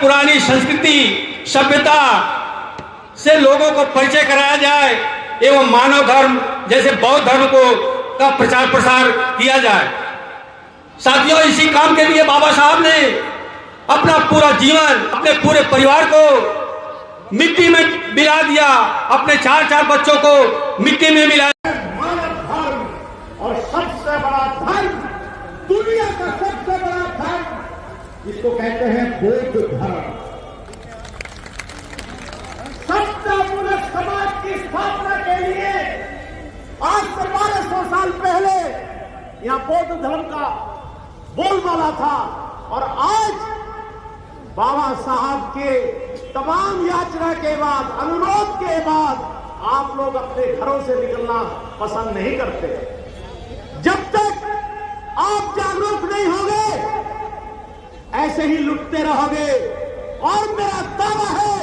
पुरानी संस्कृति सभ्यता से लोगों को परिचय कराया जाए एवं मानव धर्म जैसे बौद्ध धर्म को का प्रचार प्रसार किया जाए। साथियों, इसी काम के लिए बाबा साहब ने अपना पूरा जीवन, अपने पूरे परिवार को मिट्टी में मिला दिया, अपने 4 बच्चों को मिट्टी में मिलाया। मानव धर्म और सबसे बड़ा धर्म, दुनिया का सबसे बड़ा धर्म, इसको कहते हैं बौद्ध धर्म। सत्तापूर्ण समाज की स्थापना के लिए आज से 1200 साल पहले यहां बौद्ध धर्म का बोलबाला था और आज बाबा साहब के तमाम याचना के बाद, अनुरोध के बाद आप लोग अपने घरों से निकलना पसंद नहीं करते। जब तक आप जागरूक नहीं होंगे ऐसे ही लुटते रहोगे। और मेरा दावा है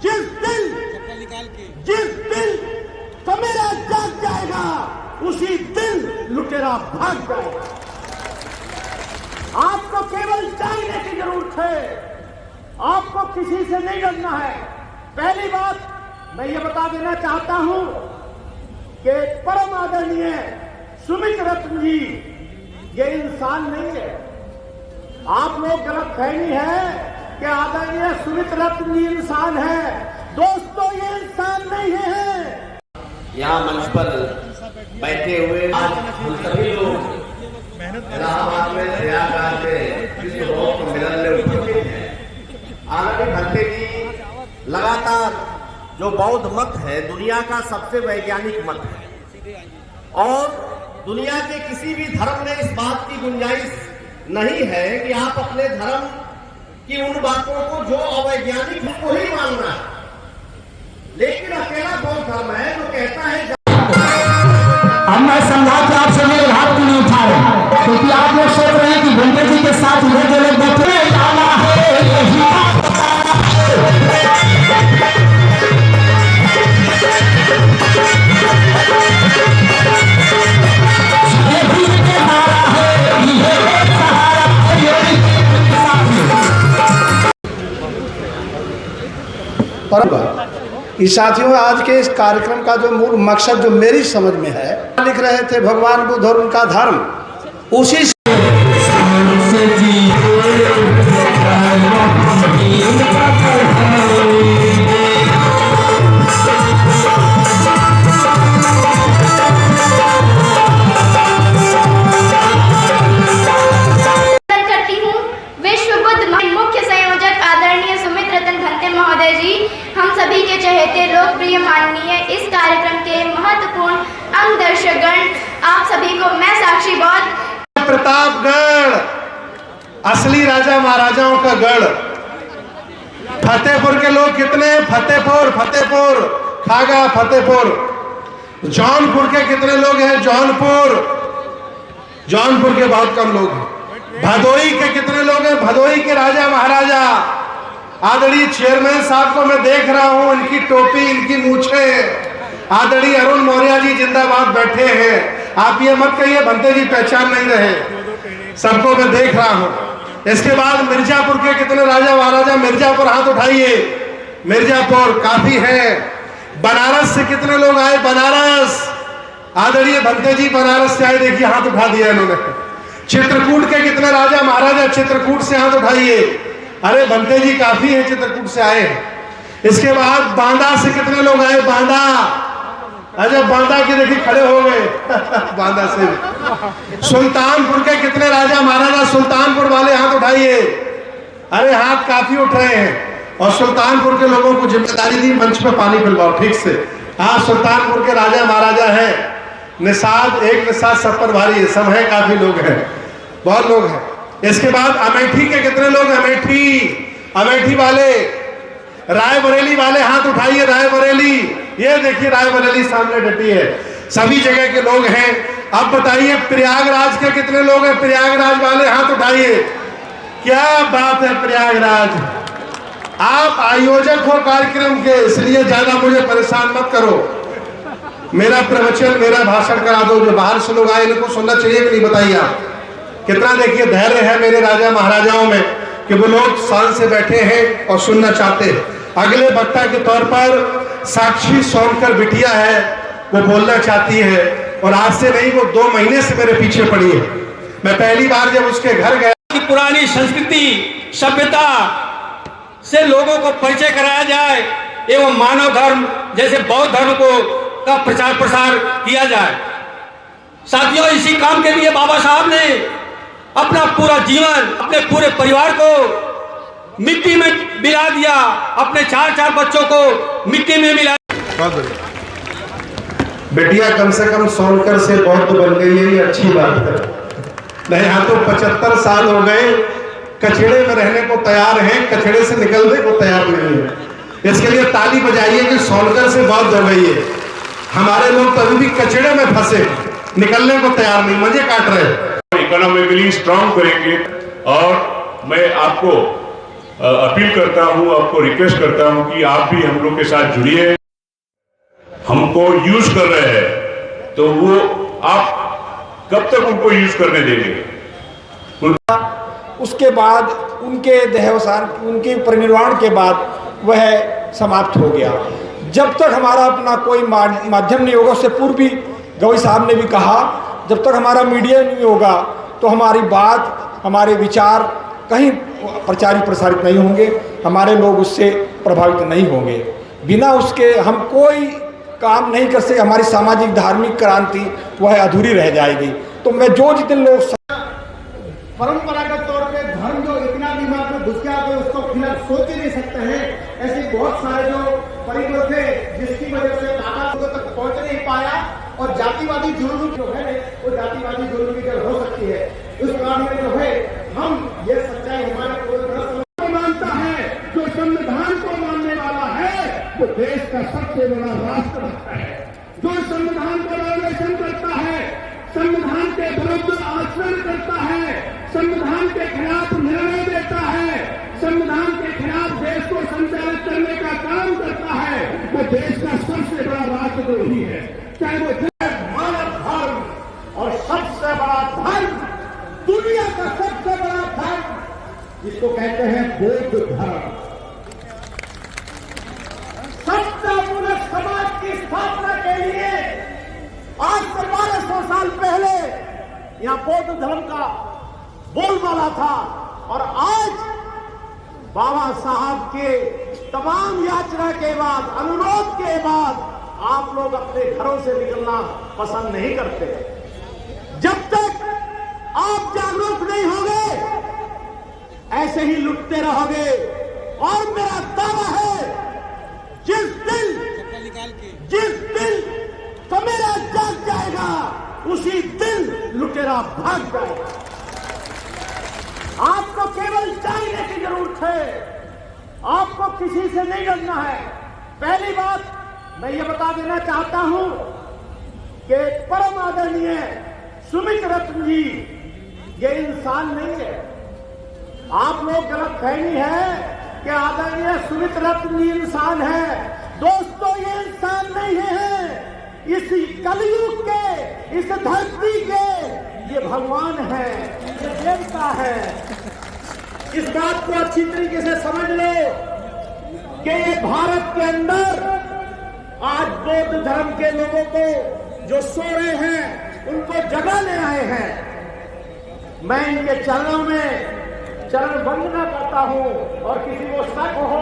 जिस दिन सवेरा जाग जाएगा उसी दिन लुटेरा भाग जाएगा। आपको केवल जानने की जरूरत है, आपको किसी से नहीं डरना है। पहली बात मैं ये बता देना चाहता हूं कि परम आदरणीय सुमित रत्न जी ये इंसान नहीं है। आप लोग गलतफहमी है कि आदरणीय सुमित रत्न जी इंसान है। दोस्तों, ये इंसान नहीं है। यहाँ मंच पर बैठे हुए आज हम सभी लोग इलाहाबाद में प्रयागराज में विश्व बौद्ध सम्मेलन में उपस्थित हैं। आदरणीय भंते जी लगातार जो बौद्ध मत है दुनिया का सबसे वैज्ञानिक मत है और दुनिया के किसी भी धर्म में इस बात की गुंजाइश नहीं है कि आप अपने धर्म की उन बातों को जो अवैज्ञानिक है को ही मानना है। लेकिन अकेला बौद्ध धर्म है जो कहता है। अब मैं समझा कि आप सभी लोग हाथ क्यों नहीं उठा रहे, क्योंकि आप लोग सोच रहे हैं कि भंते जी के साथ इधर जो लोग बैठे हैं जाना है इस साथियों, आज के इस कार्यक्रम का जो मूल मकसद जो मेरी समझ में है, लिख रहे थे भगवान बुद्ध और उनका धर्म, उसी महोदय जी, हम सभी के चहेते लोकप्रिय माननीय इस कार्यक्रम के महत्वपूर्ण अंगदर्शकगण, आप सभी को मैं साक्षी बौद्ध प्रतापगढ़ असली राजा महाराजाओं का गढ़। फतेहपुर के लोग कितने? फतेहपुर खागा फतेहपुर। जौनपुर के कितने लोग हैं? जौनपुर के बहुत कम लोग हैं। भदोई के कितने लोग हैं? भदोई के राजा महाराजा। आदरणीय चेयरमैन साहब को मैं देख रहा हूं, इनकी टोपी, इनकी मूछे। आदरणीय अरुण मौर्य जी जिंदाबाद बैठे हैं। आप ये मत कहिए भंते जी पहचान नहीं रहे, सबको मैं देख रहा हूं। इसके बाद मिर्जापुर के कितने राजा महाराजा? मिर्जापुर हाथ उठाइए। मिर्जापुर काफी है। बनारस से कितने लोग आए? बनारस। आदरणीय भंते जी बनारस से आए, देखिए हाथ उठा दिया इन्होंने। चित्रकूट के कितने राजा महाराजा? चित्रकूट से हाथ उठाइए। अरे भंते जी काफी है, चित्रकूट से आए। इसके बाद बांदा से कितने लोग आए? बांदा। अच्छा, बांदा की देखिए खड़े हो गए बांदा से। सुल्तानपुर के कितने राजा महाराजा? सुल्तानपुर वाले हाथ उठाइए। अरे हाथ काफी उठ रहे हैं। और सुल्तानपुर के लोगों को जिम्मेदारी दी मंच पे पानी पिलवाओ ठीक से। हाँ, सुल्तानपुर के राजा महाराजा हैं। निषाद, एक निषाद सब पर भारी है, सब है, काफी लोग हैं, बहुत लोग हैं। इसके बाद अमेठी के कितने लोग? अमेठी वाले, रायबरेली वाले हाथ उठाइए। रायबरेली, ये देखिए रायबरेली सामने डटी है। सभी जगह के लोग हैं। अब बताइए प्रयागराज के कितने लोग हैं? प्रयागराज वाले हाथ उठाइए। क्या बात है प्रयागराज। आप आयोजक हो कार्यक्रम के, इसलिए ज्यादा मुझे परेशान मत करो। मेरा प्रवचन, मेरा भाषण करा दो। जो बाहर से लोग आए इनको सुनना चाहिए कि नहीं? बताइए आप। कितना देखिए धैर्य है मेरे राजा महाराजाओं में। कि वो लोग साल से बैठे हैं और सुनना चाहते हैं। अगले वक्ता के तौर पर साक्षी सोनकर बिटिया है, वो बोलना चाहती है और आज से नहीं, वो 2 महीने से मेरे पीछे पड़ी है। मैं पहली बार जब उसके घर गया, पुरानी संस्कृति सभ्यता से लोगों को परिचय कराया जाए एवं मानव धर्म जैसे बौद्ध धर्म को का प्रचार प्रसार किया जाए। साथियों, इसी काम के लिए बाबा साहब ने अपना पूरा जीवन, अपने पूरे परिवार को मिट्टी में मिला दिया, अपने 4 बच्चों को मिट्टी में मिला। बेटिया कम से कम सोनकर से बौद्ध बन गई है, ये अच्छी बात है। नहीं, यहाँ तो 75 साल हो गए, कचड़े में रहने को तैयार हैं, कचड़े से निकलने को तैयार नहीं है। इसके लिए ताली बजाइए कि सोनकर से बौद्ध हो गई है। हमारे लोग तो अभी भी कचड़े में फंसे, निकलने को तैयार नहीं, मजे काट रहे। इकोनॉमिकली स्ट्रांग करेंगे और मैं आपको अपील करता हूं, आपको रिक्वेस्ट करता हूं कि आप भी हम लोग के साथ जुड़िए। हमको यूज कर रहे हैं तो वो आप कब तक उनको यूज करने देंगे? उसके बाद उनके देहावसान, उनके परिनिर्वाण के बाद वह समाप्त हो गया। जब तक हमारा अपना कोई माध्यम नहीं होगा, उससे पूर्व भी गवई साहब ने भी कहा, जब तक हमारा मीडिया नहीं होगा तो हमारी बात, हमारे विचार कहीं प्रचारित प्रसारित नहीं होंगे, हमारे लोग उससे प्रभावित नहीं होंगे। बिना उसके हम कोई काम नहीं कर सकते। हमारी सामाजिक धार्मिक क्रांति वह अधूरी रह जाएगी। तो मैं जो जितने लोग परंपरागत तौर पे धर्म जो इतना दिमाग में घुस गया कि उसको खिलाफ सोच ही नहीं सकते हैं, ऐसे बहुत सारे जो परिवार थे जिसकी वजह से दादा लोगों तक पहुंच नहीं पाया और जातिवादी जुल्म जो है वो जातिवादी जुल्म की जड़ हो सकती है। उस कारण में जो है हम ये सच्चाई हमारे पूरे तरह मानता है, जो संविधान को मानने वाला है वो देश का सबसे बड़ा राष्ट्रभक्त है। जो संविधान का वायलेशन करता है, संविधान के विरुद्ध आचरण करता है, संविधान के खिलाफ निर्णय देता है, संविधान के खिलाफ देश को संचालित करने का काम करता है, वो देश का सबसे बड़ा राष्ट्रद्रोही है। चाहे वो मानव धर्म और सबसे बड़ा धर्म, दुनिया का सबसे बड़ा धर्म जिसको कहते हैं बौद्ध धर्म, सत्तापूर्ण समाज की स्थापना के लिए आज से 1200 साल पहले यहाँ बौद्ध धर्म का बोलबाला था और आज बाबा साहब के तमाम याचना के बाद, अनुरोध के बाद आप लोग अपने घरों से निकलना पसंद नहीं करते। जब तक आप जागरूक नहीं होंगे ऐसे ही लुटते रहोगे। और मेरा दावा है जिस दिन कमेरा जाग जाएगा उसी दिन लुटेरा भाग जाएगा। आपको केवल जानने की जरूरत है, आपको किसी से नहीं डरना है। पहली बात मैं ये बता देना चाहता हूं कि परम आदरणीय सुमित रत्न जी ये इंसान नहीं है। आप लोग गलतफहमी है कि आदरणीय सुमित रत्न जी इंसान है। दोस्तों, ये इंसान नहीं है। इस कलयुग के, इस धरती के ये भगवान है, ये देवता है। इस बात को अच्छी तरीके से समझ लो कि ये भारत के अंदर आज बौद्ध धर्म के लोगों को जो सो रहे हैं उनको जगाने आए हैं। मैं इनके चरणों में चरण वंदना करता हूं और किसी को शक हो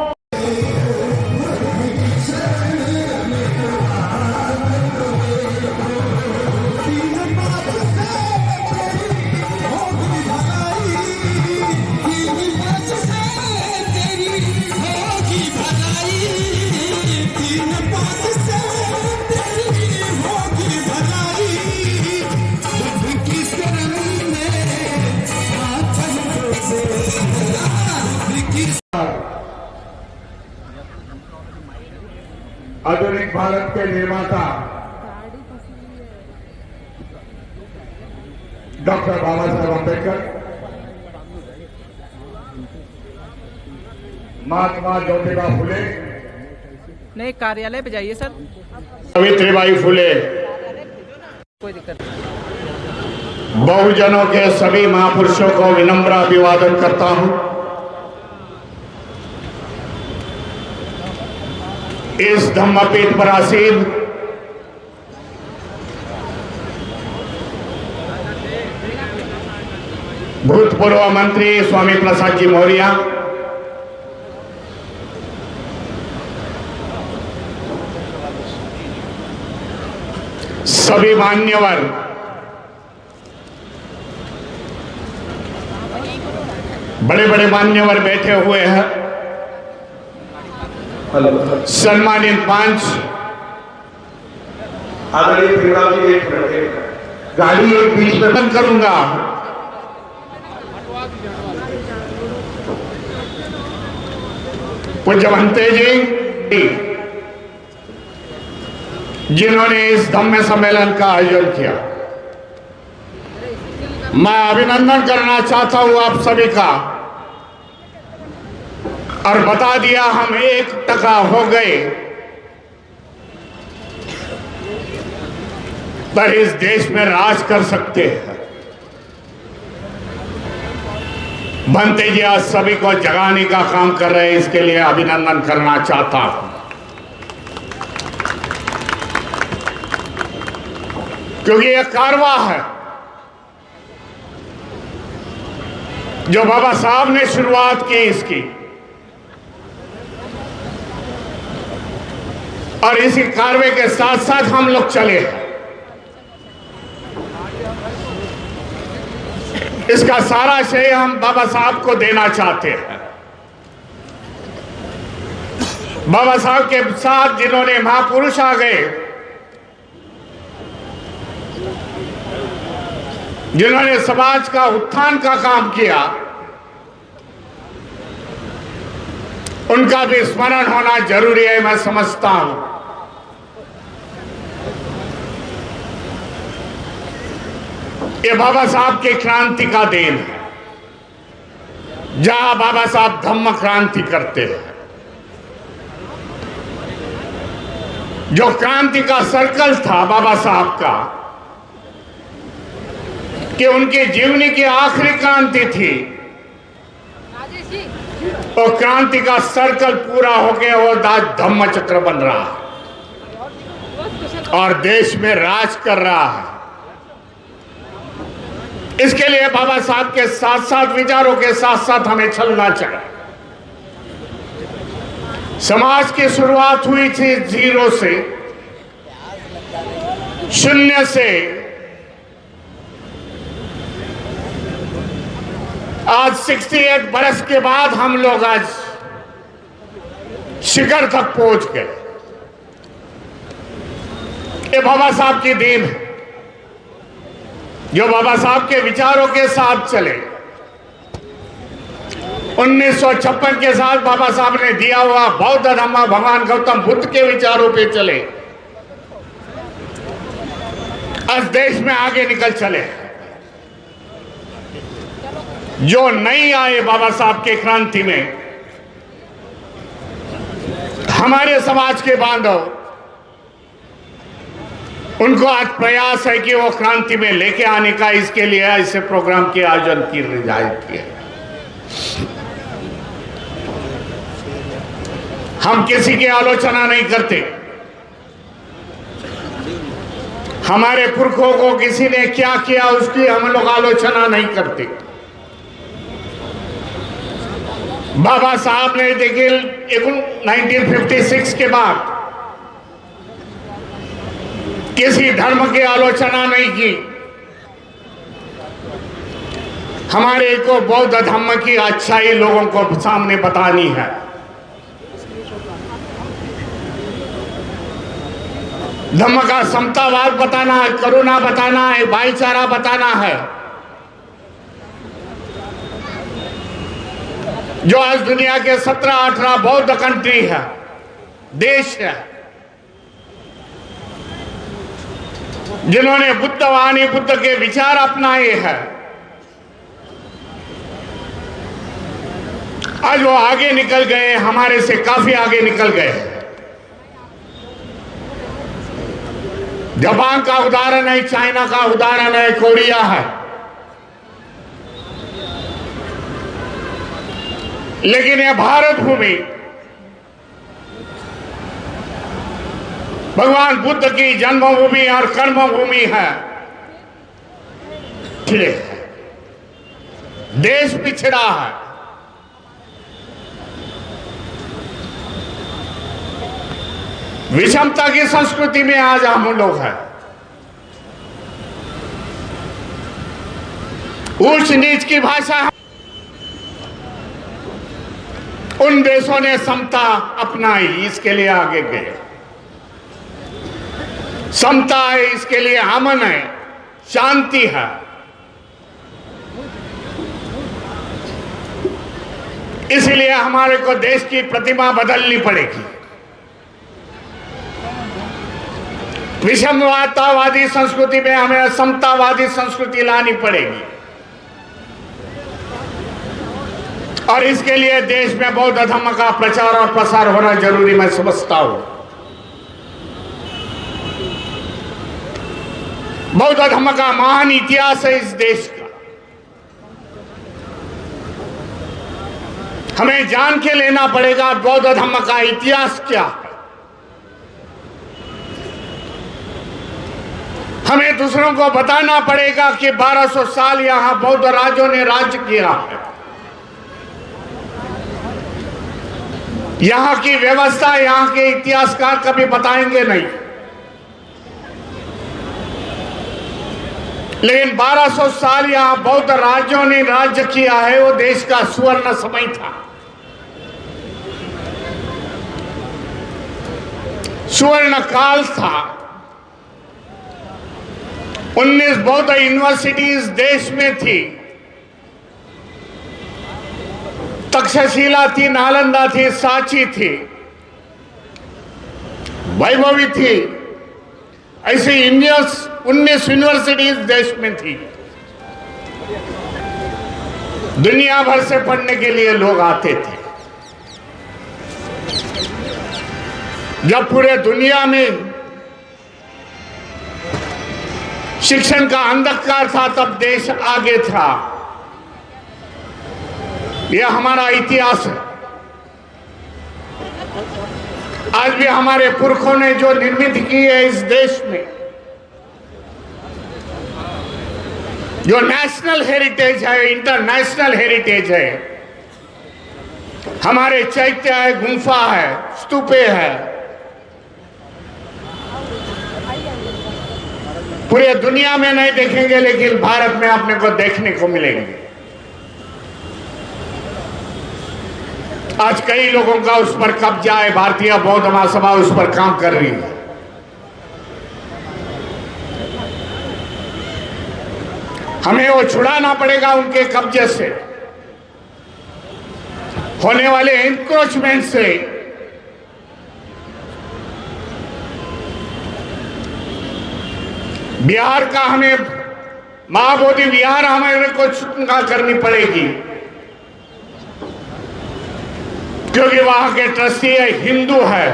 आधुनिक भारत के निर्माता डॉक्टर बाबा साहब अम्बेडकर, महात्मा ज्योतिबा फुले, नहीं कार्यालय पे जाइए सर। सावित्रीबाई फुले, कोई दिक्कत बहुजनों के सभी महापुरुषों को विनम्र अभिवादन करता हूं। इस धम्मपीठ पर आसीन भूतपूर्व मंत्री स्वामी प्रसाद जी मौर्य, सभी मान्यवर, बड़े बड़े मान्यवर बैठे हुए हैं, सम्मानित पंच, आदरणीय प्रियंका जी, एक मिनट, गाड़ी एक बीच में बंद करूंगा। पूज्य महंते जी जिन्होंने इस धम्म सम्मेलन का आयोजन किया, मैं अभिनंदन करना चाहता हूं आप सभी का, और बता दिया हम 1% हो गए पर इस देश में राज कर सकते हैं। बनते जी आज सभी को जगाने का काम कर रहे हैं, इसके लिए अभिनंदन करना चाहता हूं, क्योंकि यह कारवा है जो बाबा साहब ने शुरुआत की इसकी, और इसी कारवे के साथ साथ हम लोग चले हैं। इसका सारा श्रेय हम बाबा साहब को देना चाहते हैं। बाबा साहब के साथ जिन्होंने महापुरुष आ गए, जिन्होंने समाज का उत्थान का काम किया, उनका भी स्मरण होना जरूरी है, मैं समझता हूं। ये बाबा साहब के क्रांति का देन है, जहां बाबा साहब धम्म क्रांति करते हैं, जो क्रांति का सर्कल था बाबा साहब का, कि उनके जीवनी की आखिरी क्रांति थी, और क्रांति का सर्कल पूरा हो गया और आज धम्म चक्र बन रहा है और देश में राज कर रहा है। इसके लिए बाबा साहब के साथ साथ, विचारों के साथ साथ हमें चलना चाहिए। समाज की शुरुआत हुई थी 0 से, 0 से आज 68 बरस के बाद हम लोग आज शिखर तक पहुंच गए। ये बाबा साहब की देन है, जो बाबा साहब के विचारों के साथ चले। 1956 के साल बाबा साहब ने दिया हुआ बौद्ध धम्म भगवान गौतम बुद्ध के विचारों पे चले, आज देश में आगे निकल चले। जो नहीं आए बाबा साहब के क्रांति में, हमारे समाज के बांधव, उनको आज प्रयास है कि वो क्रांति में लेके आने का, इसके लिए ऐसे प्रोग्राम के आयोजन की रिजायत की है। हम किसी की आलोचना नहीं करते, हमारे पुरखों को किसी ने क्या किया उसकी हम लोग आलोचना नहीं करते। बाबा साहब ने देखिए 1956 के बाद किसी धर्म की आलोचना नहीं की, हमारे को बौद्ध धर्म की अच्छाई लोगों को सामने बतानी है। धर्म का समतावाद बताना है, करुणा बताना है, भाईचारा बताना है। जो आज दुनिया के 17-18 बौद्ध कंट्री है, देश है, जिन्होंने बुद्धवाणी बुद्ध के विचार अपनाए हैं, आज वो आगे निकल गए, हमारे से काफी आगे निकल गए। जापान का उदाहरण है, चाइना का उदाहरण है, कोरिया है, लेकिन यह भारत भूमि भगवान बुद्ध की जन्मभूमि और कर्मभूमि है, ठीक है। देश पिछड़ा है, विषमता की संस्कृति में आज हम लोग हैं। ऊंच नीच की भाषा है। उन देशों ने समता अपनाई, इसके लिए आगे गए। समता है, इसके लिए अमन है, शांति है। इसलिए हमारे को देश की प्रतिमा बदलनी पड़ेगी। विषमतावादी संस्कृति में हमें समतावादी संस्कृति लानी पड़ेगी और इसके लिए देश में बौद्ध धर्म का प्रचार और प्रसार होना जरूरी मैं समझता हूं। बौद्ध धर्म का महान इतिहास है इस देश का। हमें जान के लेना पड़ेगा बौद्ध धर्म का इतिहास क्या है। हमें दूसरों को बताना पड़ेगा कि 1200 साल यहां बौद्ध राजों ने राज्य किया है। यहां की व्यवस्था, यहां के इतिहासकार कभी बताएंगे नहीं, लेकिन 1200 साल यहां बौद्ध राज्यों ने राज्य किया है। वो देश का सुवर्ण समय था, सुवर्ण काल था। 19 बौद्ध यूनिवर्सिटीज देश में थी। तक्षशिला थी, नालंदा थी, सांची थी, वैभवी थी। ऐसी 19 यूनिवर्सिटीज देश में थी। दुनिया भर से पढ़ने के लिए लोग आते थे। जब पूरे दुनिया में शिक्षण का अंधकार था तब देश आगे था। यह हमारा इतिहास है। आज भी हमारे पुरखों ने जो निर्मित की है इस देश में, जो नेशनल हेरिटेज है, इंटरनेशनल हेरिटेज है। हमारे चैत्य है, गुफा है, स्तूपे है, पूरे दुनिया में नहीं देखेंगे लेकिन भारत में आपने को देखने को मिलेंगे। आज कई लोगों का उस पर कब्जा है। भारतीय बौद्ध महासभा उस पर काम कर रही है। हमें वो छुड़ाना पड़ेगा उनके कब्जे से, होने वाले एनक्रोचमेंट से। बिहार का हमें महाबोधि विहार हमें को चुका करनी पड़ेगी, क्योंकि वहां के ट्रस्टी हिंदू है।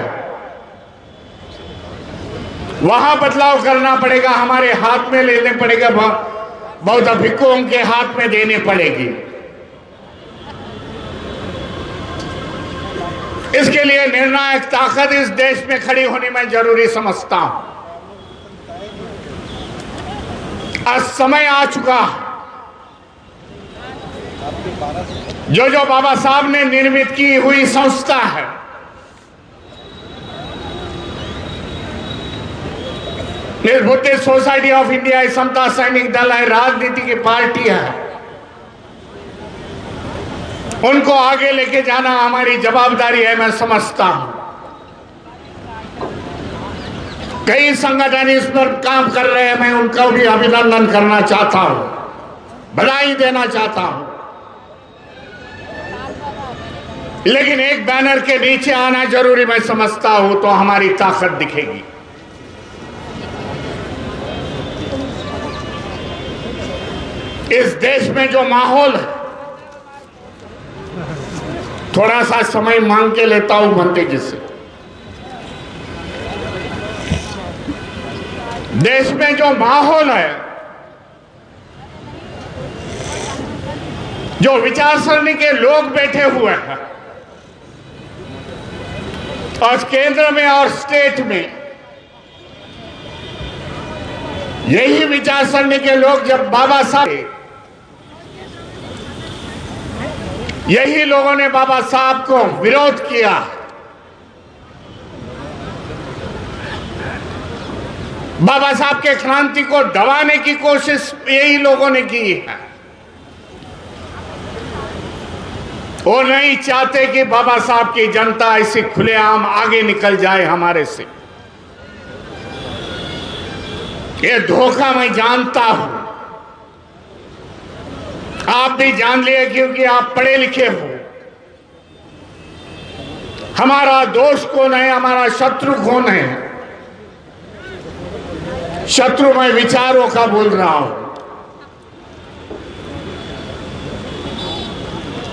वहां बदलाव करना पड़ेगा, हमारे हाथ में लेने पड़ेगा, बौद्ध भिक्षुओं के हाथ में देने पड़ेगी। इसके लिए निर्णायक ताकत इस देश में खड़ी होनी मैं जरूरी समझता हूं। आज समय आ चुका, जो बाबा साहब ने निर्मित की हुई संस्था है, बुद्धिस्ट सोसाइटी ऑफ इंडिया, समता सैनिक दल है, राजनीति की पार्टी है, उनको आगे लेके जाना हमारी जवाबदारी है मैं समझता हूं। कई संगठन इस पर काम कर रहे हैं, मैं उनका भी अभिनंदन करना चाहता हूं, बधाई देना चाहता हूं। लेकिन एक बैनर के नीचे आना जरूरी मैं समझता हूं, तो हमारी ताकत दिखेगी। इस देश में जो माहौल है, थोड़ा सा समय मांग के लेता हूं मनते जी से। देश में जो माहौल है, जो विचारसरणी के लोग बैठे हुए हैं, और केंद्र में और स्टेट में यही विचारसरणी के लोग जब बाबा साहब, यही लोगों ने बाबा साहब को विरोध किया। बाबा साहब के क्रांति को दबाने की कोशिश यही लोगों ने की है। वो नहीं चाहते कि बाबा साहब की जनता ऐसी खुलेआम आगे निकल जाए हमारे से। ये धोखा मैं जानता हूं, आप भी जान लिए क्योंकि आप पढ़े लिखे हो। हमारा दोष कौन है, हमारा शत्रु कौन है? शत्रु मैं विचारों का बोल रहा हूं।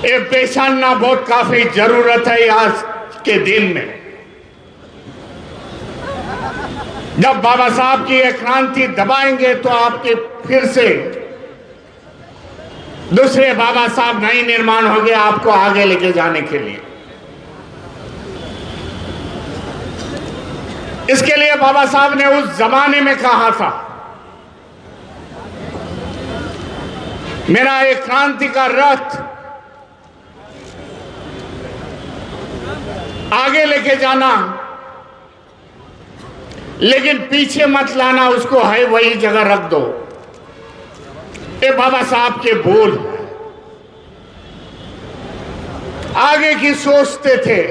ये पहचानना बहुत काफी जरूरत है आज के दिन में, जब बाबा साहब की एक क्रांति दबाएंगे तो आपके फिर से दूसरे बाबा साहब नहीं निर्माण होंगे आपको आगे लेके जाने के लिए। इसके लिए बाबा साहब ने उस जमाने में कहा था, मेरा एक क्रांति का रथ आगे लेके जाना, लेकिन पीछे मत लाना, उसको है वही जगह रख दो। ये बाबा साहब के बोल आगे की सोचते थे।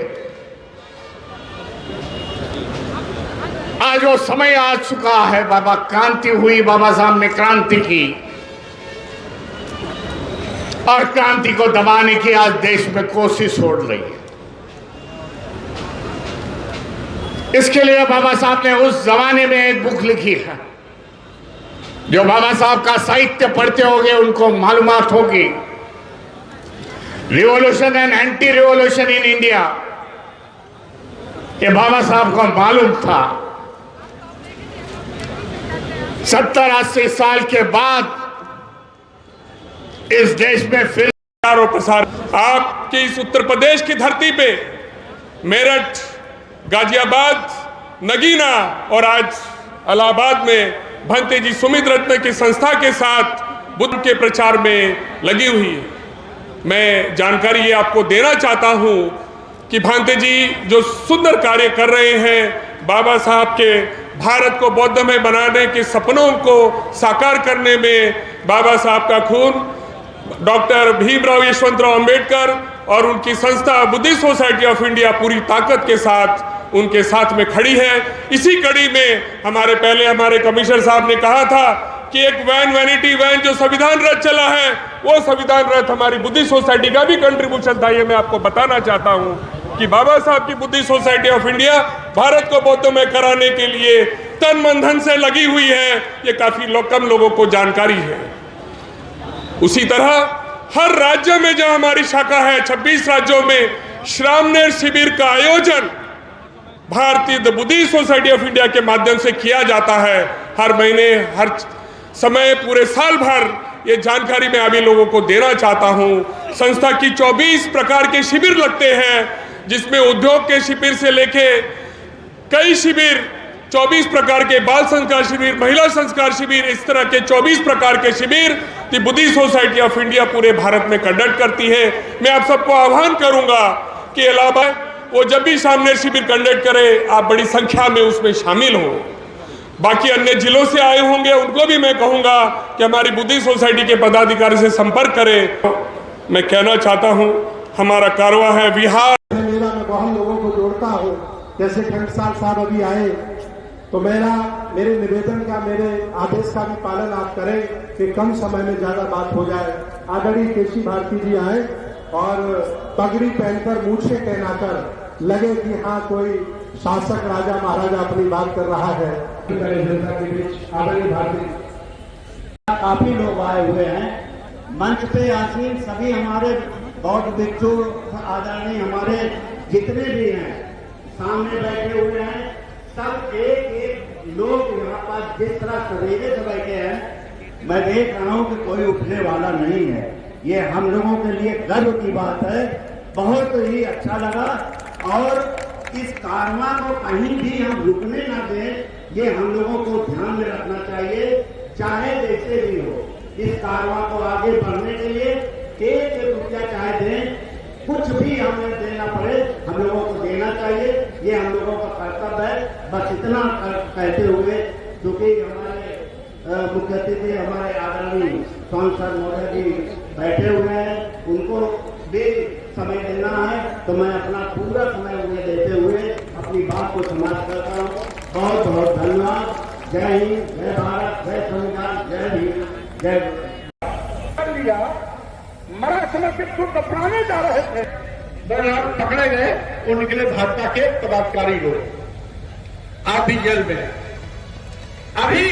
आज वो समय आ चुका है, बाबा क्रांति हुई, बाबा साहब ने क्रांति की और क्रांति को दबाने की आज देश में कोशिश हो रही है। इसके लिए बाबा साहब ने उस जमाने में एक बुक लिखी है। जो बाबा साहब का साहित्य पढ़ते होंगे उनको मालूमात होगी, revolution and anti revolution in India. ये बाबा साहब को मालूम था 70-80 साल के बाद इस देश में फिर और प्रसार आपके इस उत्तर प्रदेश की धरती पे मेरठ, गाजियाबाद, नगीना और आज इलाहाबाद में भंते जी सुमित रत्न की संस्था के साथ बुद्ध के प्रचार में लगी हुई है। मैं जानकारी ये आपको देना चाहता हूँ कि भांते जी जो सुंदर कार्य कर रहे हैं, बाबा साहब के भारत को बौद्धमय बनाने के सपनों को साकार करने में बाबा साहब का खून, डॉक्टर भीमराव यशवंतराव अंबेडकर और उनकी संस्था बुद्धिस्ट सोसाइटी ऑफ इंडिया पूरी ताकत के साथ उनके साथ में खड़ी है। इसी कड़ी में हमारे कमिश्नर साहब ने कहा था कि एक वैनिटी वैन जो संविधान रथ चला है, वो संविधान रथ हमारी बुद्धिस्ट सोसाइटी का भी कंट्रीब्यूशन था। ये मैं आपको बताना चाहता हूँ कि बाबा साहब की Buddhist society of India Bharat को बौद्धमय कराने के लिए तन मन धन से लगी हुई है। ये काफी कम लोगों को जानकारी है। उसी तरह हर राज्य में जहां हमारी शाखा है, 26 राज्यों में श्रामणेर शिविर का आयोजन भारतीय बुद्धिस्ट सोसाइटी ऑफ इंडिया के माध्यम से किया जाता है। हर महीने, हर समय, पूरे साल भर ये जानकारी मैं अभी लोगों को देना चाहता हूं। संस्था की 24 प्रकार के शिविर लगते हैं, जिसमें उद्योग के शिविर से लेके कई शिविर, 24 प्रकार के बाल संस्कार शिविर, महिला संस्कार शिविर, इस तरह के 24 प्रकार के शिविर दी बुद्धिस्ट सोसाइटी ऑफ इंडिया पूरे भारत में कंडक्ट करती है। मैं आप सबको आह्वान करूंगा कि इलाहाबाद वो जब भी सामने शिविर कंडक्ट करे, आप बड़ी संख्या में उसमें शामिल हो। बाकी अन्य जिलों से आए होंगे उनको भी मैं कहूंगा कि हमारी बुद्धिस्ट सोसाइटी के पदाधिकारी से संपर्क करें। मैं कहना चाहता हूं, हमारा कारवा है बिहार। मेरा मैं बहुत लोगों को जोड़ता हूं, जैसे घंटसाल साहब अभी आए, तो मेरे निवेदन का, मेरे आदेश का भी पालन आप करें कि कम समय में ज्यादा बात हो जाए। आदरणीय केसी भारती जी आए और पगड़ी पहनकर, मूछें पहनाकर लगे कि हाँ कोई शासक राजा महाराजा अपनी बात कर रहा है। जनता के बीच आदरणीय भारती काफी लोग आए हुए हैं। मंच पे आसीन सभी हमारे बौद्ध भिक्षु, आदरणीय हमारे जितने भी हैं सामने बैठे हुए हैं, सब एक लोग यहाँ पर जिस तरह सवेरे से बैठे हैं, मैं देख रहा हूँ कि कोई उठने वाला नहीं है। ये हम लोगों के लिए गर्व की बात है। बहुत ही अच्छा लगा। और इस कारवां को कहीं भी हम रुकने ना दें, ये हम लोगों को ध्यान में रखना चाहिए। चाहे जैसे भी हो, इस कारवां को आगे बढ़ने के लिए 1 रुपया चाहे दें, कुछ भी हमें देना पड़े, हम लोगों को देना चाहिए। ये हम लोगों का कर्तव्य है। बस इतना कहते हुए, क्योंकि हमारे मुख्य अतिथि हमारे आदरणीय सांसद महोदय जी बैठे हुए हैं, उनको भी समय देना है, तो मैं अपना पूरा समय उन्हें देते हुए अपनी बात को समाप्त करता हूँ। बहुत बहुत धन्यवाद। जय हिंद, जय भारत, जय संविधान, जय भीम, जय। कर लिया, मरा समझ के खुद दफनाने जा रहे थे, दरअसल पकड़े गए। वो निकले भाजपा के पदाधिकारी लोग। आप भी जेल में। अभी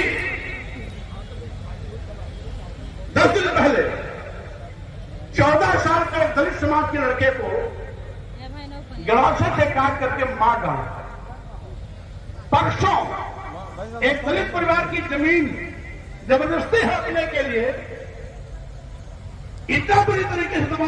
10 दिन पहले 14 साल के दलित समाज के लड़के को गलासे से काट करके मार डाला। परसों एक दलित परिवार की जमीन जबरदस्ती हड़पने के लिए इतना बुरी तरीके से